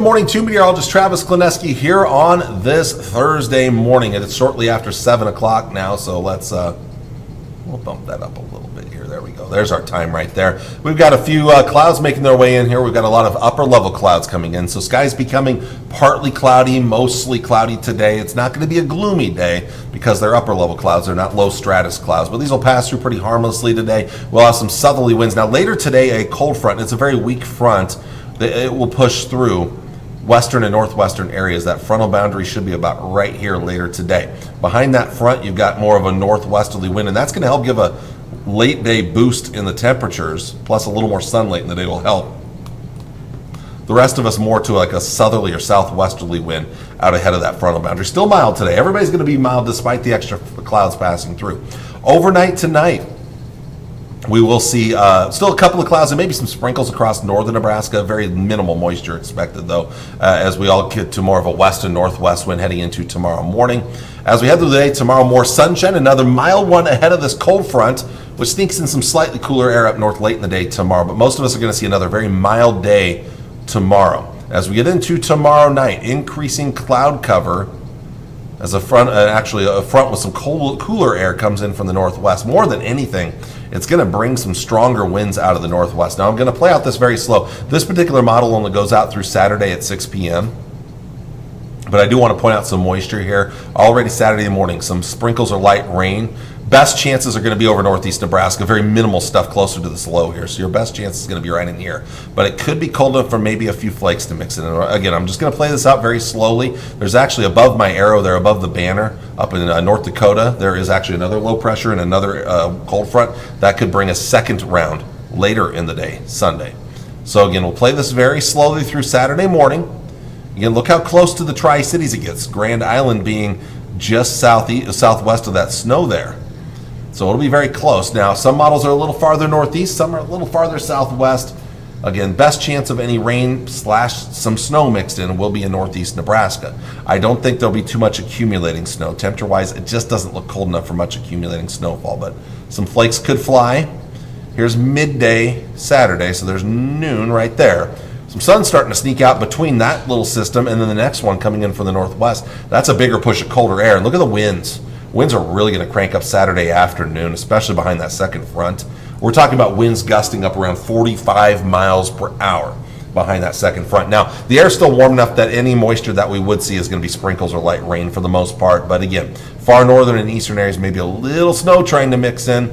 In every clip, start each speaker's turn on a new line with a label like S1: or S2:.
S1: Morning to meteorologist Travis Klineski here on this Thursday morning. It's shortly after 7 o'clock now, so let's we'll bump that up a little bit here. There we go. There's our time right there. We've got a few clouds making their way in here. We've got a lot of upper level clouds coming in, so sky's becoming partly cloudy, mostly cloudy today. It's not going to be a gloomy day because they're upper level clouds. They're not low stratus clouds, but these will pass through pretty harmlessly today. We'll have some southerly winds. Now later today, a cold front. It's a very weak front. It will push through western and northwestern areas. That frontal boundary should be about right here later today. Behind that front, you've got more of a northwesterly wind, and that's going to help give a late day boost in the temperatures, plus a little more sun late in the day will help. The rest of us more to like a southerly or southwesterly wind out ahead of that frontal boundary. Still mild today. Everybody's going to be mild despite the extra clouds passing through. Overnight tonight, we will see still a couple of clouds and maybe some sprinkles across northern Nebraska. Very minimal moisture expected, though, as we all get to more of a west and northwest wind heading into tomorrow morning. As we head through the day, tomorrow more sunshine, another mild one ahead of this cold front, which sneaks in some slightly cooler air up north late in the day tomorrow. But most of us are going to see another very mild day tomorrow. As we get into tomorrow night, increasing cloud cover as a front, a front with some cooler air comes in from the northwest. More than anything, it's going to bring some stronger winds out of the northwest. Now, I'm going to play out this very slow. This particular model only goes out through Saturday at 6 p.m., but I do want to point out some moisture here. Already Saturday morning, some sprinkles or light rain. Best chances are going to be over northeast Nebraska. Very minimal stuff closer to this low here, so your best chance is going to be right in here. But it could be cold enough for maybe a few flakes to mix in. Again, I'm just going to play this out very slowly. There's actually above my arrow there, above the banner, up in North Dakota, there is actually another low pressure and another cold front. That could bring a second round later in the day, Sunday. So again, we'll play this very slowly through Saturday morning. Again, look how close to the Tri-Cities it gets. Grand Island being just southwest of that snow there. So it'll be very close. Now, some models are a little farther northeast, some are a little farther southwest. Again, best chance of any rain / some snow mixed in will be in northeast Nebraska. I don't think there'll be too much accumulating snow. Temperature-wise, it just doesn't look cold enough for much accumulating snowfall, but some flakes could fly. Here's midday Saturday, so there's noon right there. Some sun's starting to sneak out between that little system and then the next one coming in from the northwest. That's a bigger push of colder air. And look at the winds. Winds are really going to crank up Saturday afternoon, especially behind that second front. We're talking about winds gusting up around 45 miles per hour behind that second front. Now, the air's still warm enough that any moisture that we would see is going to be sprinkles or light rain for the most part. But again, far northern and eastern areas, maybe a little snow trying to mix in.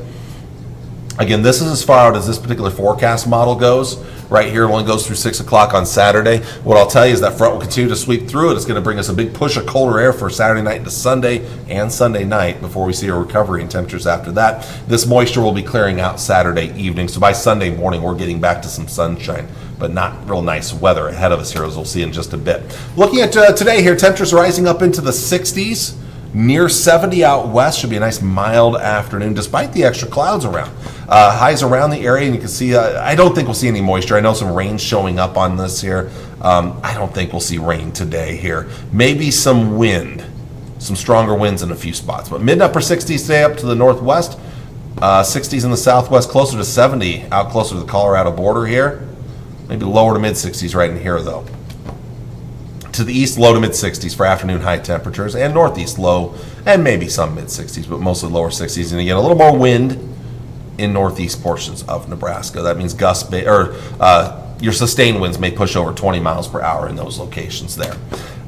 S1: Again, this is as far out as this particular forecast model goes. Right here, it only goes through 6 o'clock on Saturday. What I'll tell you is that front will continue to sweep through it. It's going to bring us a big push of colder air for Saturday night into Sunday and Sunday night before we see a recovery in temperatures after that. This moisture will be clearing out Saturday evening. So by Sunday morning, we're getting back to some sunshine, but not real nice weather ahead of us here, as we'll see in just a bit. Looking at today here, temperatures rising up into the 60s. Near 70 out west. Should be a nice mild afternoon despite the extra clouds around. Highs around the area, and you can see I don't think we'll see any moisture. I know some rain showing up on this here. I don't think we'll see rain today here. Maybe some wind, some stronger winds in a few spots, but mid and upper 60s today up to the northwest, 60s in the southwest, closer to 70 out closer to the Colorado border here. Maybe lower to mid 60s right in here though. To the east, low to mid 60s for afternoon high temperatures, and northeast low and maybe some mid 60s, but mostly lower 60s. And again, a little more wind in northeast portions of Nebraska. That means your sustained winds may push over 20 miles per hour in those locations there.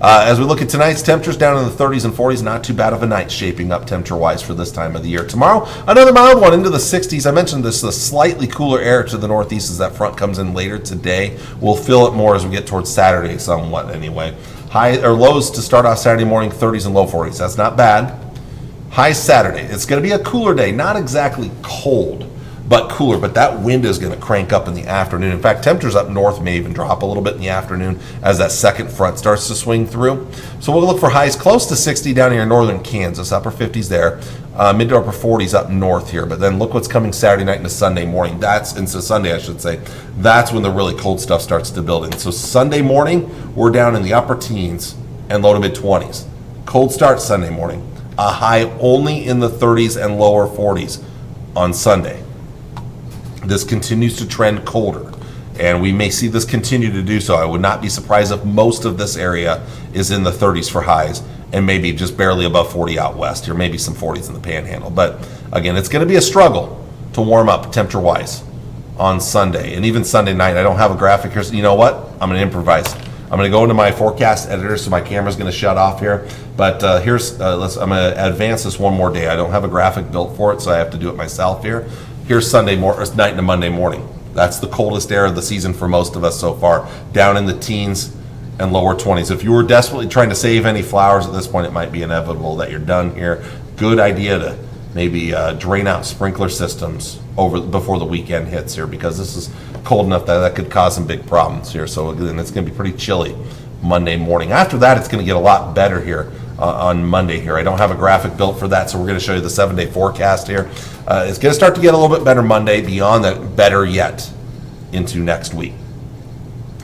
S1: As we look at tonight's temperatures, down in the 30s and 40s, not too bad of a night shaping up temperature-wise for this time of the year. Tomorrow, another mild one into the 60s. I mentioned this, the slightly cooler air to the northeast as that front comes in later today. We'll feel it more as we get towards Saturday somewhat anyway. High or lows to start off Saturday morning, 30s and low 40s. That's not bad. High Saturday. It's going to be a cooler day, not exactly cold, but cooler, but that wind is going to crank up in the afternoon. In fact, temperatures up north may even drop a little bit in the afternoon as that second front starts to swing through. So we'll look for highs close to 60 down here in northern Kansas, upper 50s there, mid to upper 40s up north here. But then look what's coming Saturday night into Sunday morning. That's into Sunday, I should say. That's when the really cold stuff starts to build in. So Sunday morning, we're down in the upper teens and low to mid 20s. Cold start Sunday morning. A high only in the 30s and lower 40s on Sunday. This continues to trend colder. And we may see this continue to do so. I would not be surprised if most of this area is in the 30s for highs and maybe just barely above 40 out west. Here, maybe some 40s in the panhandle. But again, it's going to be a struggle to warm up temperature-wise on Sunday. And even Sunday night, I don't have a graphic here. So you know what? I'm going to improvise. I'm going to go into my forecast editor, so my camera's going to shut off here. But I'm going to advance this one more day. I don't have a graphic built for it, so I have to do it myself here. Here's Sunday night into Monday morning. That's the coldest air of the season for most of us so far, down in the teens and lower 20s. If you were desperately trying to save any flowers at this point, it might be inevitable that you're done here. Good idea to maybe drain out sprinkler systems before the weekend hits here, because this is cold enough that could cause some big problems here. So again, it's going to be pretty chilly Monday morning. After that, it's going to get a lot better here on Monday here. I don't have a graphic built for that, so we're going to show you the 7-day forecast here. It's going to start to get a little bit better Monday, beyond that, better yet into next week.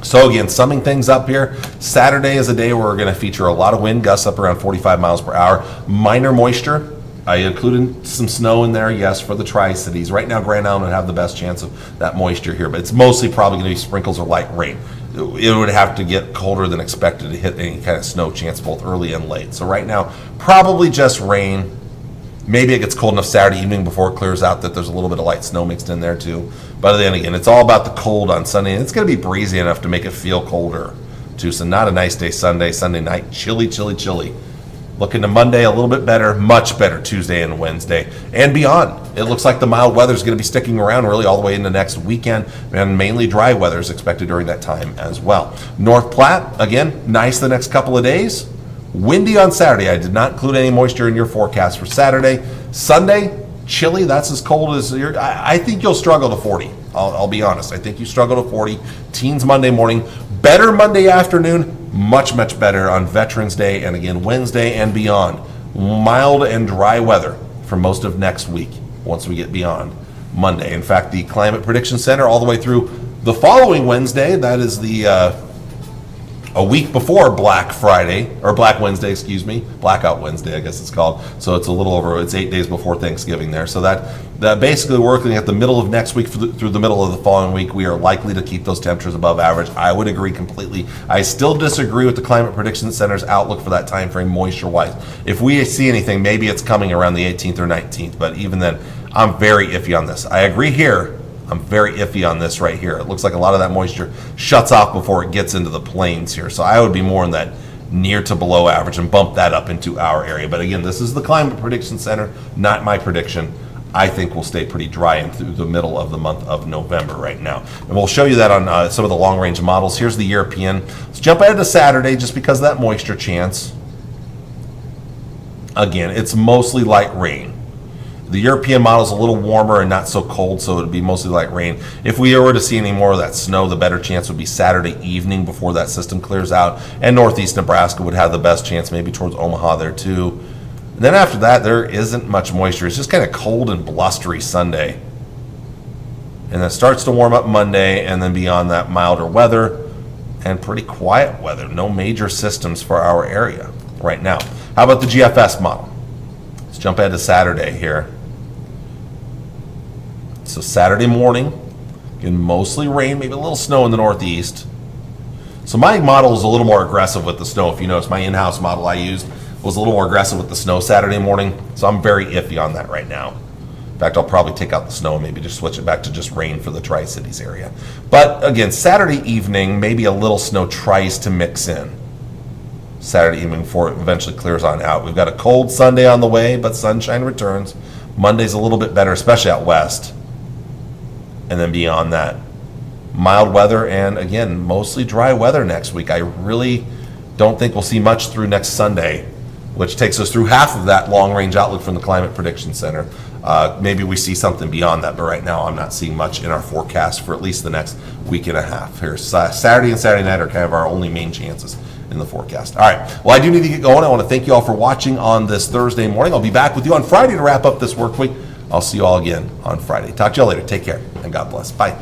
S1: So again, summing things up here, Saturday is a day where we're going to feature a lot of wind gusts up around 45 miles per hour, minor moisture. I included some snow in there, yes, for the Tri-Cities. Right now, Grand Island would have the best chance of that moisture here, but it's mostly probably going to be sprinkles or light rain. It would have to get colder than expected to hit any kind of snow chance, both early and late. So right now, probably just rain. Maybe it gets cold enough Saturday evening before it clears out that there's a little bit of light snow mixed in there too. But then again, it's all about the cold on Sunday, and it's going to be breezy enough to make it feel colder too. So not a nice day Sunday night, chilly, chilly, chilly. Looking to Monday, a little bit better, much better Tuesday and Wednesday and beyond. It looks like the mild weather is going to be sticking around really all the way into next weekend, and mainly dry weather is expected during that time as well. North Platte, again, nice the next couple of days. Windy on Saturday. I did not include any moisture in your forecast for Saturday. Sunday, chilly. That's as cold as I think you'll struggle to 40. I'll be honest. I think you struggle to 40. Teens Monday morning. Better Monday afternoon. Much, much better on Veterans Day and again Wednesday and beyond. Mild and dry weather for most of next week once we get beyond Monday. In fact, the Climate Prediction Center all the way through the following Wednesday, that is the a week before Black Friday, or Black Wednesday, excuse me, Blackout Wednesday, I guess it's called. So it's a little over, it's 8 days before Thanksgiving there. So that basically we're looking at the middle of next week through the middle of the following week. We are likely to keep those temperatures above average. I would agree completely. I still disagree with the Climate Prediction Center's outlook for that time frame moisture-wise. If we see anything, maybe it's coming around the 18th or 19th, but even then, I'm very iffy on this. I agree here. I'm very iffy on this right here. It looks like a lot of that moisture shuts off before it gets into the plains here. So I would be more in that near to below average and bump that up into our area. But again, this is the Climate Prediction Center, not my prediction. I think we'll stay pretty dry and through the middle of the month of November right now. And we'll show you that on some of the long range models. Here's the European. Let's jump ahead to Saturday just because of that moisture chance. Again, it's mostly light rain. The European model is a little warmer and not so cold, so it would be mostly light rain. If we were to see any more of that snow, the better chance would be Saturday evening before that system clears out. And northeast Nebraska would have the best chance, maybe towards Omaha there too. And then after that, there isn't much moisture. It's just kind of cold and blustery Sunday. And it starts to warm up Monday, and then beyond that, milder weather and pretty quiet weather. No major systems for our area right now. How about the GFS model? Let's jump ahead to Saturday here. So Saturday morning, again, mostly rain, maybe a little snow in the northeast. So my model is a little more aggressive with the snow. If you notice, my in-house model I used was a little more aggressive with the snow Saturday morning. So I'm very iffy on that right now. In fact, I'll probably take out the snow and maybe just switch it back to just rain for the Tri-Cities area. But again, Saturday evening, maybe a little snow tries to mix in. Saturday evening before it eventually clears on out. We've got a cold Sunday on the way, but sunshine returns. Monday's a little bit better, especially out west. And then beyond that, mild weather and, again, mostly dry weather next week. I really don't think we'll see much through next Sunday, which takes us through half of that long-range outlook from the Climate Prediction Center. Maybe we see something beyond that, but right now I'm not seeing much in our forecast for at least the next week and a half. Here, Saturday and Saturday night are kind of our only main chances in the forecast. All right, well, I do need to get going. I want to thank you all for watching on this Thursday morning. I'll be back with you on Friday to wrap up this work week. I'll see you all again on Friday. Talk to you all later. Take care, and God bless. Bye.